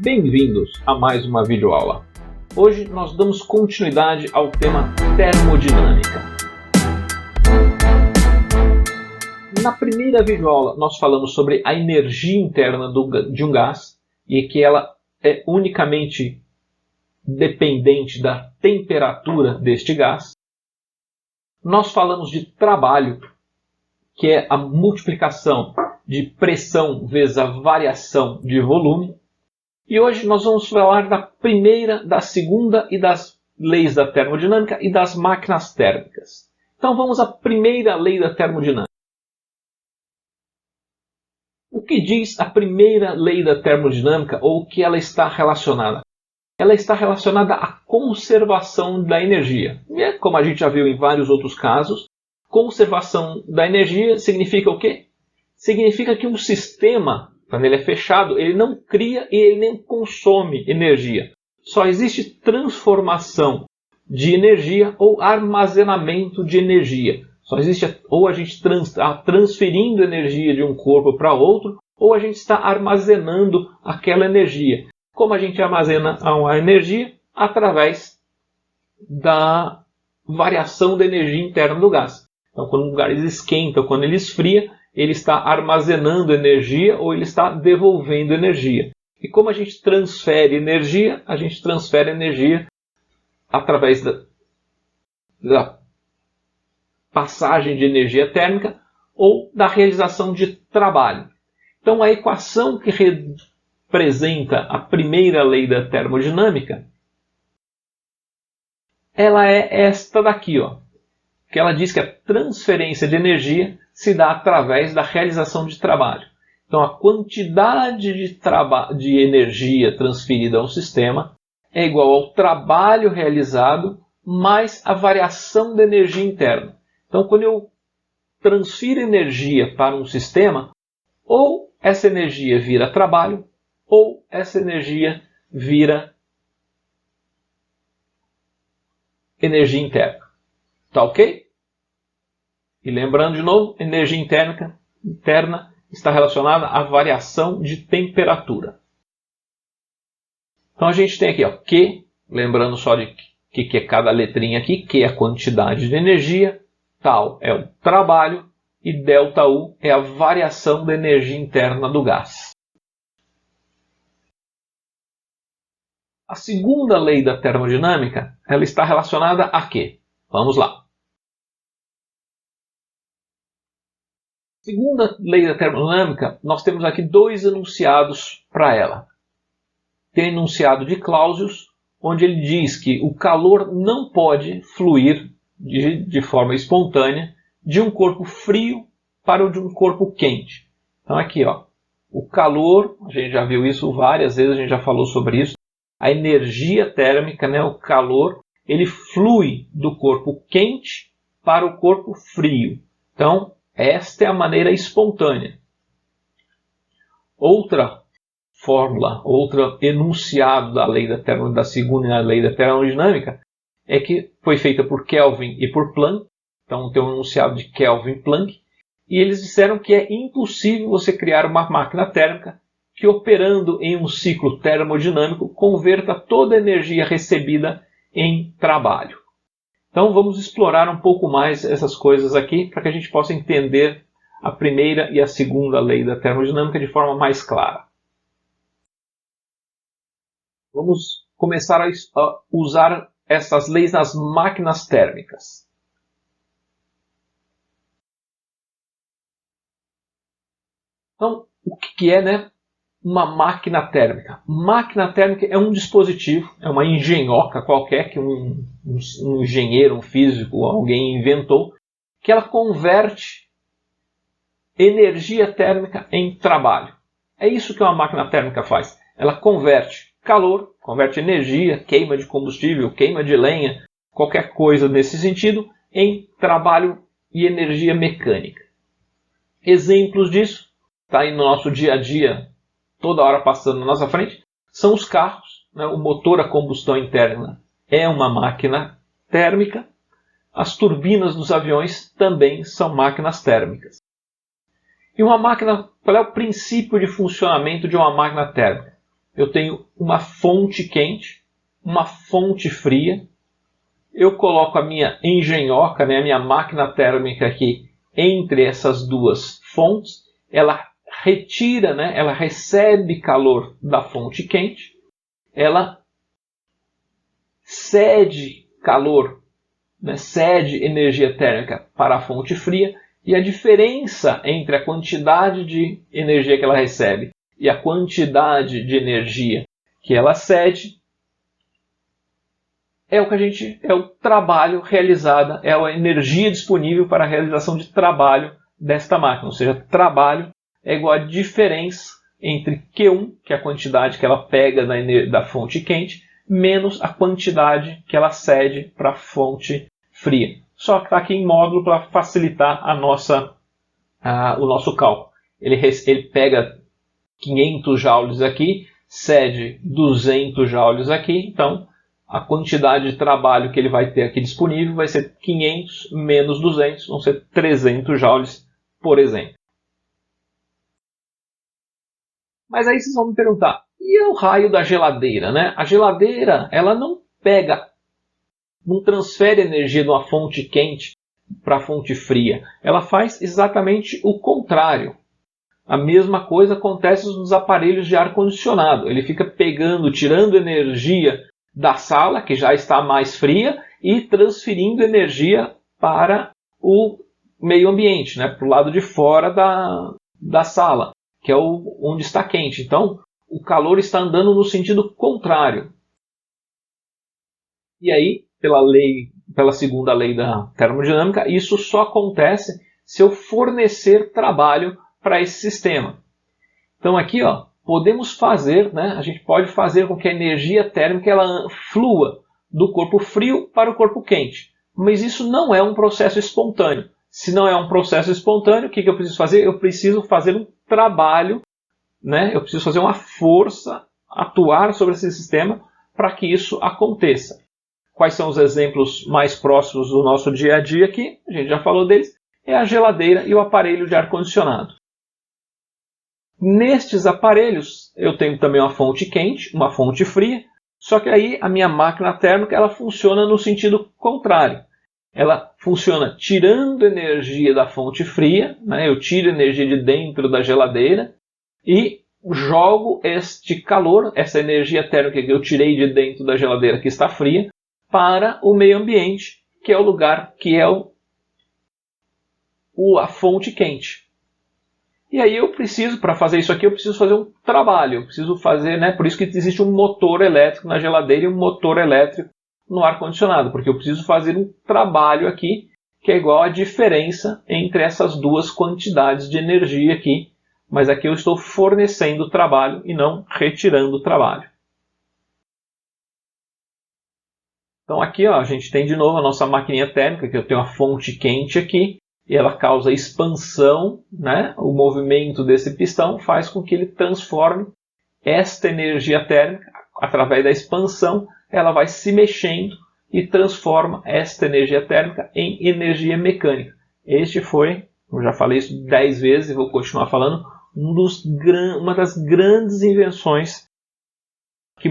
Bem-vindos a mais uma videoaula. Hoje nós damos continuidade ao tema termodinâmica. Na primeira videoaula nós falamos sobre a energia interna de um gás e que ela é unicamente dependente da temperatura deste gás. Nós falamos de trabalho, que é a multiplicação de pressão vezes a variação de volume. E hoje nós vamos falar da primeira, da segunda e das leis da termodinâmica e das máquinas térmicas. Então vamos à primeira lei da termodinâmica. O que diz a primeira lei da termodinâmica ou o que ela está relacionada? Ela está relacionada à conservação da energia. E como a gente já viu em vários outros casos, conservação da energia significa o quê? Significa que um sistema, quando ele é fechado, ele não cria e ele nem consome energia. Só existe transformação de energia ou armazenamento de energia. Só existe ou a gente está transferindo energia de um corpo para outro, ou a gente está armazenando aquela energia. Como a gente armazena a energia? Através da variação da energia interna do gás. Então, quando o gás esquenta ou quando ele esfria, ele está armazenando energia ou ele está devolvendo energia. E como a gente transfere energia? A gente transfere energia através da passagem de energia térmica ou da realização de trabalho. Então, a equação que representa a primeira lei da termodinâmica, ela é esta daqui, ó, que ela diz que a transferência de energia se dá através da realização de trabalho. Então, a quantidade de energia transferida ao sistema é igual ao trabalho realizado mais a variação da energia interna. Então, quando eu transfiro energia para um sistema, ou essa energia vira trabalho, ou essa energia vira energia interna. Tá ok? E lembrando de novo, energia interna está relacionada à variação de temperatura. Então a gente tem aqui, ó, Q, lembrando só de que é cada letrinha aqui, Q é a quantidade de energia, tal é o trabalho e ΔU é a variação da energia interna do gás. A segunda lei da termodinâmica, ela está relacionada a quê? Vamos lá. Segunda lei da termodinâmica, nós temos aqui dois enunciados para ela. Tem o enunciado de Clausius, onde ele diz que o calor não pode fluir de forma espontânea de um corpo frio para o de um corpo quente. Então aqui, ó, o calor, a gente já viu isso várias vezes, a gente já falou sobre isso. A energia térmica, né, o calor, ele flui do corpo quente para o corpo frio. Então, esta é a maneira espontânea. Outra fórmula, outro enunciado da segunda lei da termodinâmica é que foi feita por Kelvin e por Planck. Então tem um enunciado de Kelvin e Planck. E eles disseram que é impossível você criar uma máquina térmica que, operando em um ciclo termodinâmico, converta toda a energia recebida em trabalho. Então vamos explorar um pouco mais essas coisas aqui para que a gente possa entender a primeira e a segunda lei da termodinâmica de forma mais clara. Vamos começar a usar essas leis nas máquinas térmicas. Então, o que é, né, uma máquina térmica? Máquina térmica é um dispositivo, é uma engenhoca qualquer que um engenheiro, um físico, alguém inventou, que ela converte energia térmica em trabalho. É isso que uma máquina térmica faz. Ela converte calor, converte energia, queima de combustível, queima de lenha, qualquer coisa nesse sentido, em trabalho e energia mecânica. Exemplos disso, está aí no nosso dia a dia, toda hora passando na nossa frente, são os carros, né? O motor a combustão interna é uma máquina térmica. As turbinas dos aviões também são máquinas térmicas. E uma máquina, qual é o princípio de funcionamento de uma máquina térmica? eu tenho uma fonte quente, uma fonte fria. Eu coloco a minha engenhoca, né, a minha máquina térmica aqui entre essas duas fontes. Ela retira, né, ela recebe calor da fonte quente. Ela cede calor, né, cede energia térmica para a fonte fria. E a diferença entre a quantidade de energia que ela recebe e a quantidade de energia que ela cede é o trabalho realizado, é a energia disponível para a realização de trabalho desta máquina. Ou seja, trabalho é igual a diferença entre Q1, que é a quantidade que ela pega da fonte quente, menos a quantidade que ela cede para a fonte fria. Só que está aqui em módulo para facilitar o nosso cálculo. Ele pega 500 joules aqui, cede 200 joules aqui, então a quantidade de trabalho que ele vai ter aqui disponível vai ser 500 menos 200, vão ser 300 joules, por exemplo. Mas aí vocês vão me perguntar, e o raio da geladeira, né? A geladeira, ela não transfere energia de uma fonte quente para a fonte fria. Ela faz exatamente o contrário. A mesma coisa acontece nos aparelhos de ar-condicionado. Ele fica tirando energia da sala, que já está mais fria, e transferindo energia para o meio ambiente, né? Para o lado de fora da sala, que é onde está quente. Então, o calor está andando no sentido contrário. E aí, pela segunda lei da termodinâmica, isso só acontece se eu fornecer trabalho para esse sistema. Então aqui, podemos fazer, né, a gente pode fazer com que a energia térmica ela flua do corpo frio para o corpo quente. Mas isso não é um processo espontâneo. Se não é um processo espontâneo, o que eu preciso fazer? Eu preciso fazer um trabalho, né? Eu preciso fazer uma força, atuar sobre esse sistema para que isso aconteça. Quais são os exemplos mais próximos do nosso dia a dia aqui? A gente já falou deles. É a geladeira e o aparelho de ar-condicionado. Nestes aparelhos, eu tenho também uma fonte quente, uma fonte fria, só que aí a minha máquina térmica ela funciona no sentido contrário. Ela funciona tirando energia da fonte fria, né? Eu tiro energia de dentro da geladeira e jogo este calor, essa energia térmica que eu tirei de dentro da geladeira que está fria, para o meio ambiente, que é o lugar que é a fonte quente. E aí para fazer isso aqui, eu preciso fazer um trabalho. Eu preciso fazer, né? Por isso que existe um motor elétrico na geladeira e um motor elétrico no ar-condicionado. Porque eu preciso fazer um trabalho aqui, que é igual a diferença entre essas duas quantidades de energia aqui. Mas aqui eu estou fornecendo trabalho e não retirando trabalho. Então aqui a gente tem de novo a nossa maquininha térmica, que eu tenho a fonte quente aqui. E ela causa expansão, né? O movimento desse pistão faz com que ele transforme esta energia térmica, através da expansão, ela vai se mexendo e transforma esta energia térmica em energia mecânica. Este foi, eu já falei isso 10 vezes e vou continuar falando, uma das grandes invenções que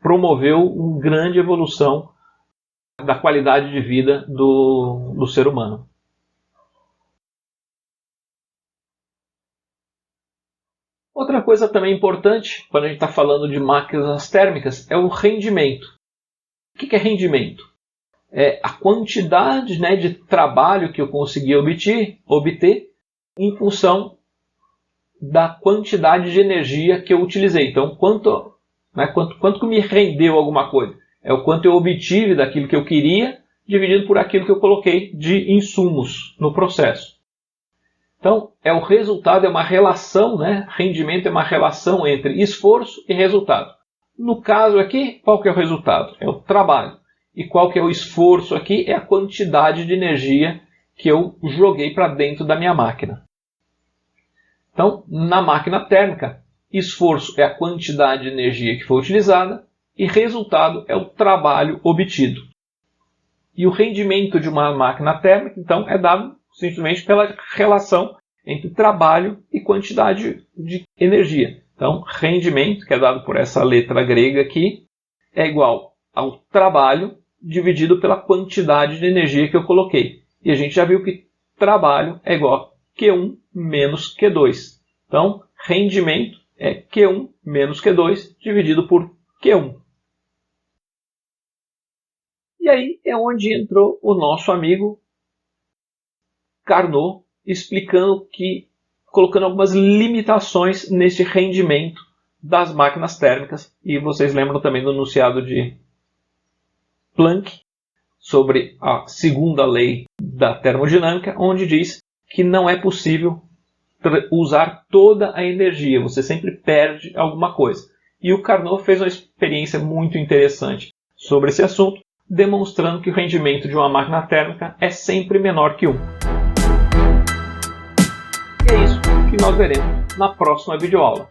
promoveu uma grande evolução da qualidade de vida do ser humano. Outra coisa também importante, quando a gente está falando de máquinas térmicas, é o rendimento. O que é rendimento? É a quantidade, né, de trabalho que eu consegui obter em função da quantidade de energia que eu utilizei. Então, quanto que me rendeu alguma coisa? É o quanto eu obtive daquilo que eu queria, dividido por aquilo que eu coloquei de insumos no processo. Então, o resultado é uma relação, né? Rendimento é uma relação entre esforço e resultado. No caso aqui, qual que é o resultado? É o trabalho. E qual que é o esforço aqui? É a quantidade de energia que eu joguei para dentro da minha máquina. Então, na máquina térmica, esforço é a quantidade de energia que foi utilizada, e resultado é o trabalho obtido. E o rendimento de uma máquina térmica, então, é dado simplesmente pela relação entre trabalho e quantidade de energia. Então, rendimento, que é dado por essa letra grega aqui, é igual ao trabalho dividido pela quantidade de energia que eu coloquei. E a gente já viu que trabalho é igual a Q1 menos Q2. Então, rendimento é Q1 menos Q2 dividido por Q1. E aí é onde entrou o nosso amigo Carnot, explicando colocando algumas limitações nesse rendimento das máquinas térmicas. E vocês lembram também do enunciado de Planck sobre a segunda lei da termodinâmica, onde diz que não é possível usar toda a energia, você sempre perde alguma coisa. E o Carnot fez uma experiência muito interessante sobre esse assunto, demonstrando que o rendimento de uma máquina térmica é sempre menor que 1. E é isso que nós veremos na próxima videoaula.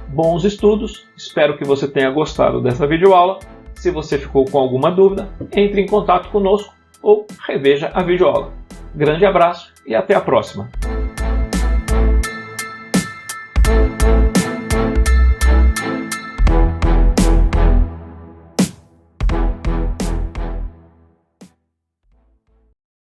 Bons estudos, espero que você tenha gostado dessa videoaula. Se você ficou com alguma dúvida, entre em contato conosco ou reveja a videoaula. Grande abraço e até a próxima!